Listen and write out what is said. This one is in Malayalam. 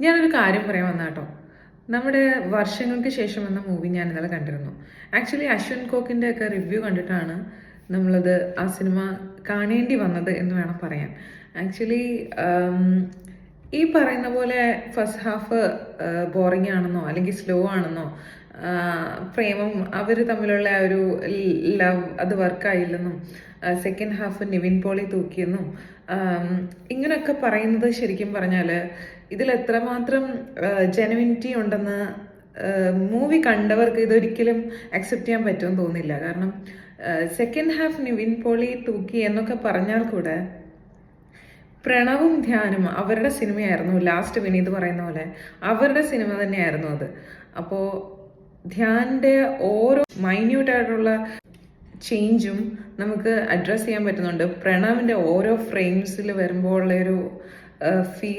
ഞാനൊരു കാര്യം പറയാൻ വന്നാട്ടോ. നമ്മുടെ വർഷങ്ങൾക്ക് ശേഷം എന്ന മൂവി ഞാൻ ഇന്നലെ കണ്ടിരുന്നു. ആക്ച്വലി അശ്വിൻ കോക്കിൻ്റെ ഒക്കെ റിവ്യൂ കണ്ടിട്ടാണ് നമ്മളത് ആ സിനിമ കാണേണ്ടി വന്നത് എന്ന് വേണം പറയാൻ. ആക്ച്വലി ഈ പറയുന്ന പോലെ ഫസ്റ്റ് ഹാഫ് ബോറിംഗ് ആണെന്നോ അല്ലെങ്കിൽ സ്ലോ ആണെന്നോ, പ്രേമം അവർ തമ്മിലുള്ള ആ ഒരു ലവ് അത് വർക്കായില്ലെന്നും, സെക്കൻഡ് ഹാഫ് നിവിൻ പോളി തൂക്കിയെന്നും ഇങ്ങനെയൊക്കെ പറയുന്നത് ശരിക്കും പറഞ്ഞാൽ ഇതിൽ എത്രമാത്രം ജെനുവിനിറ്റി ഉണ്ടെന്ന് മൂവി കണ്ടവർക്ക് ഇതൊരിക്കലും അക്സെപ്റ്റ് ചെയ്യാൻ പറ്റുമെന്ന് തോന്നുന്നില്ല. കാരണം സെക്കൻഡ് ഹാഫ് നിവിൻ പോളി തൂക്കി എന്നൊക്കെ പറഞ്ഞാൽ കൂടെ പ്രണവും ധ്യാനും അവരുടെ സിനിമയായിരുന്നു. ലാസ്റ്റ് വിനീത് പറയുന്ന പോലെ അവരുടെ സിനിമ തന്നെയായിരുന്നു അത്. അപ്പോൾ ധ്യാൻ്റെ ഓരോ മൈന്യൂട്ടായിട്ടുള്ള ചേഞ്ചും നമുക്ക് അഡ്രസ്സ് ചെയ്യാൻ പറ്റുന്നുണ്ട്. പ്രണവിൻ്റെ ഓരോ ഫ്രെയിംസിൽ വരുമ്പോൾ ഉള്ളൊരു ഫീൽ